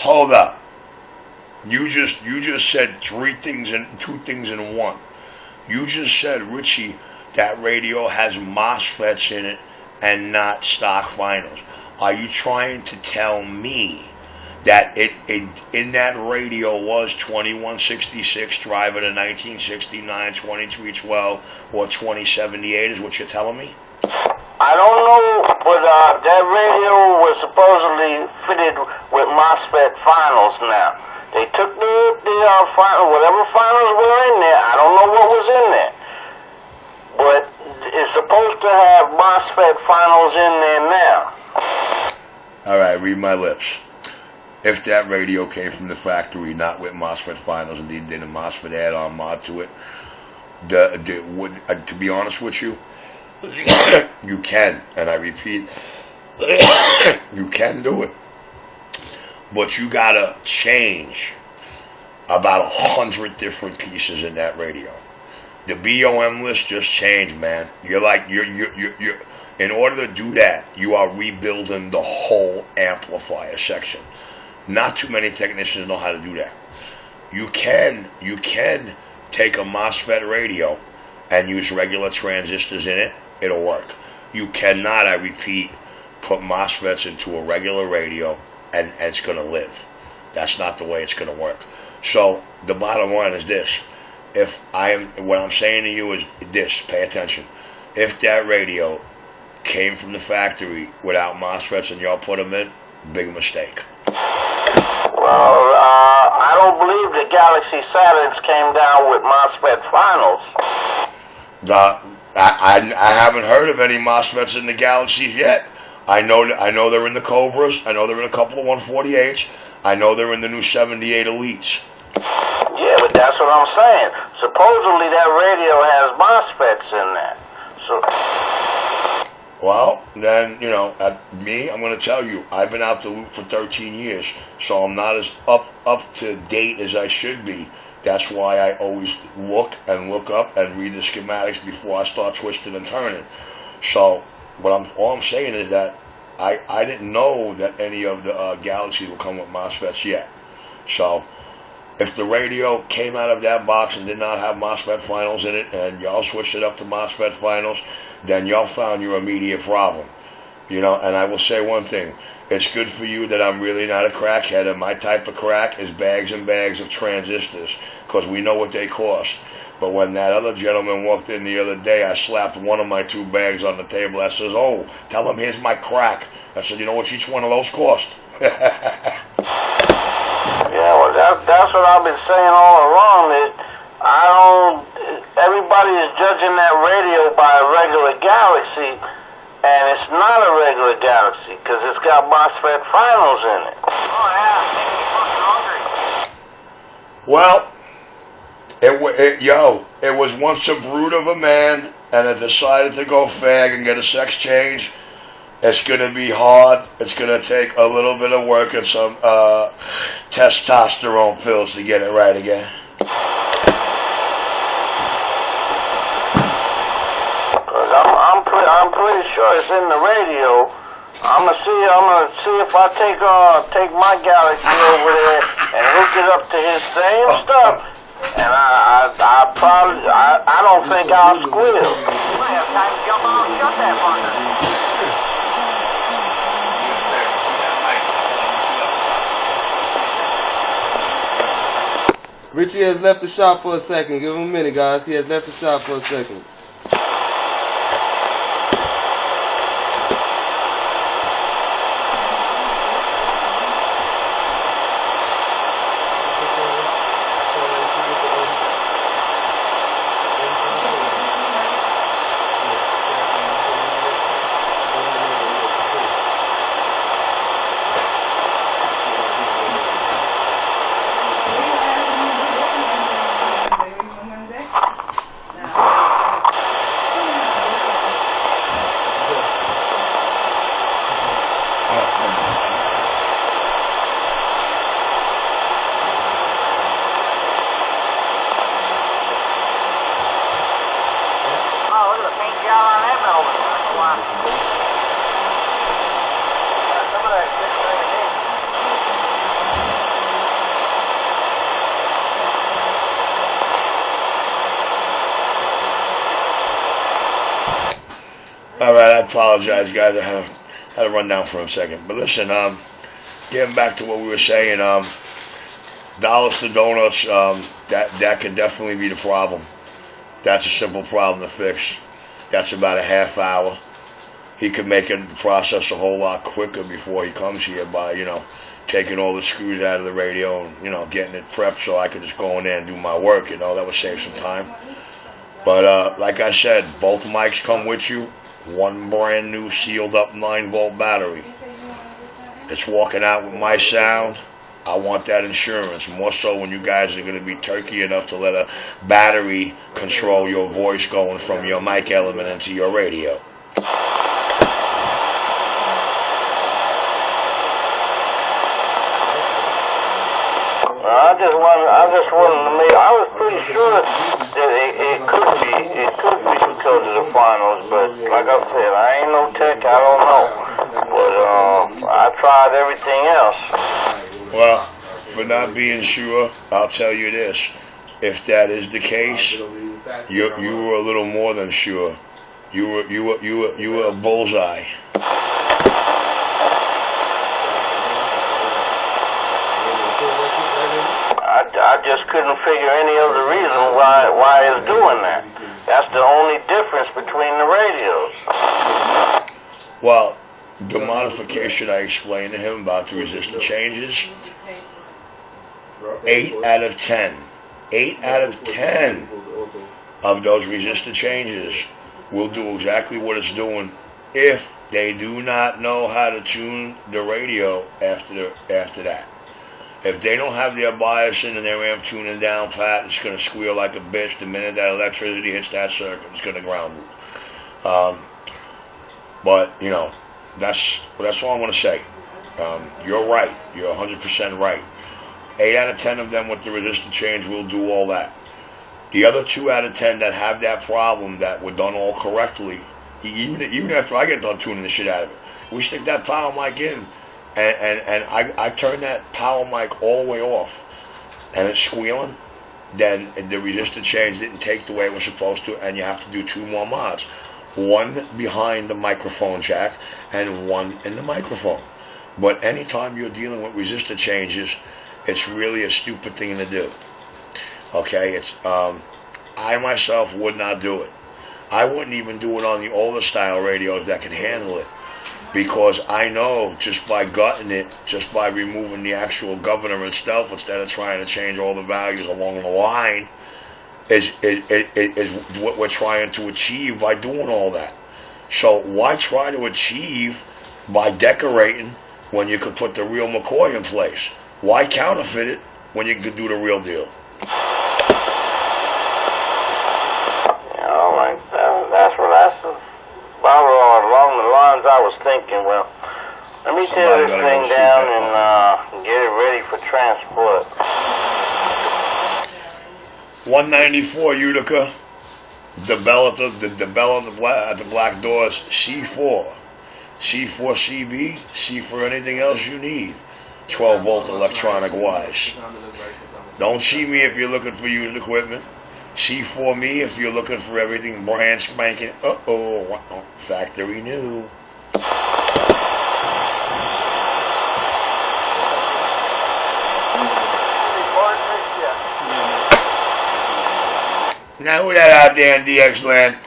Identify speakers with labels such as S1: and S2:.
S1: Hold up. You just said two things in one. You just said, Richie, that radio has MOSFETs in it and not stock finals. Are you trying to tell me that it in that radio was 2166 driving a 1969 2312 or 2078 is what you're telling me?
S2: I don't know, but that radio was supposedly fitted with MOSFET finals now. They took the final, whatever finals were in there, I don't know what was in there. But it's supposed to have MOSFET finals in there now.
S1: Alright, read my lips. If that radio came from the factory, not with MOSFET finals, and they did a MOSFET add-on mod to it, to be honest with you, you can, and I repeat, you can do it. But you gotta change about 100 different pieces in that radio. The BOM list just changed, man. You're in order to do that, you are rebuilding the whole amplifier section. Not too many technicians know how to do that. You can take a MOSFET radio and use regular transistors in it. It'll work. You cannot, I repeat, put MOSFETs into a regular radio and it's going to live. That's not the way it's going to work. So the bottom line is this. What I'm saying to you is this, pay attention. If that radio came from the factory without MOSFETs and y'all put them in, big mistake.
S2: Well, I don't believe the Galaxy Saturns came down with MOSFET finals.
S1: I haven't heard of any MOSFETs in the Galaxies yet. I know they're in the Cobras. I know they're in a couple of 148s. I know they're in the new 78 Elites.
S2: Yeah, but that's what I'm saying. Supposedly that radio has MOSFETs in there. So.
S1: Well, then, I'm going to tell you, I've been out the loop for 13 years, so I'm not as up to date as I should be. That's why I always look up and read the schematics before I start twisting and turning. So, all I'm saying is that I didn't know that any of the Galaxies will come with MOSFETs yet. So, if the radio came out of that box and did not have MOSFET finals in it, and y'all switched it up to MOSFET finals, then y'all found your immediate problem. And I will say one thing. It's good for you that I'm really not a crackhead, and my type of crack is bags and bags of transistors, because we know what they cost. But when that other gentleman walked in the other day, I slapped one of my 2 bags on the table. I says, "Oh, tell him here's my crack." I said, "You know what each one of those cost?"
S2: Yeah, well, that's what I've been saying all along. Everybody is judging that radio by a regular Galaxy, and it's not a regular Galaxy because it's got MOSFET finals in it. Oh yeah, makes me fucking hungry.
S1: Well, it was once a brute of a man, and it decided to go fag and get a sex change. It's going to be hard. It's going to take a little bit of work and some testosterone pills to get it right again.
S2: Because I'm pretty sure it's in the radio. I'm gonna see if I take my Galaxy over there and hook it up to his same stuff. And I don't think I'll squeal. You might have time to jump on and shut that fucker.
S3: Richie has left the shop for a second. Give him a minute, guys. He has left the shop for a second.
S1: All right, I apologize, guys. I had to run down for a second. But listen, getting back to what we were saying, dollars to donuts, that could definitely be the problem. That's a simple problem to fix. That's about a half hour. He could make the process a whole lot quicker before he comes here by, taking all the screws out of the radio and, getting it prepped so I could just go in there and do my work, that would save some time. But, like I said, both mics come with you. One brand new sealed up 9-volt battery. It's walking out with my sound. I want that insurance, more so when you guys are going to be turkey enough to let a battery control your voice going from your mic element into your radio.
S2: I just wanted to make. I was pretty sure that it could be because of the finals, but like I said, I ain't no tech. I don't know, but I tried everything else.
S1: Well, for not being sure, I'll tell you this: if that is the case, you were a little more than sure. You were a bullseye.
S2: I just couldn't figure any other reason why it's doing that. That's the only difference between the radios.
S1: Well, the modification I explained to him about the resistor changes, 8 out of 10 of those resistor changes will do exactly what it's doing if they do not know how to tune the radio after that. If they don't have their biasing and their amp tuning down pat, it's going to squeal like a bitch the minute that electricity hits that circuit. It's going to ground loop. But, that's all I'm going to say. You're right. You're 100% right. 8 out of 10 of them with the resistor change will do all that. The other 2 out of 10 that have that problem that were done all correctly, even after I get done tuning the shit out of it, we stick that power mic in, and I turn that power mic all the way off, and it's squealing, then the resistor change didn't take the way it was supposed to, and you have to do 2 more mods. One behind the microphone jack, and one in the microphone. But anytime you're dealing with resistor changes, it's really a stupid thing to do. Okay, I myself would not do it. I wouldn't even do it on the older style radios that can handle it, because I know just by gutting it, just by removing the actual governor itself instead of trying to change all the values along the line, is what we're trying to achieve by doing all that. So why try to achieve by decorating when you could put the real McCoy in place? Why counterfeit it when you could do the real deal?
S2: That's along the lines I was thinking. Well, let me tear this thing down and get it ready for transport.
S1: 194 Utica, the bell at the black doors, C4 CB, C for anything else you need, 12 volt electronic wise. Don't see me if you're looking for used equipment. See for me if you're looking for everything brand spanking. Factory new. Now who that out there in DX land?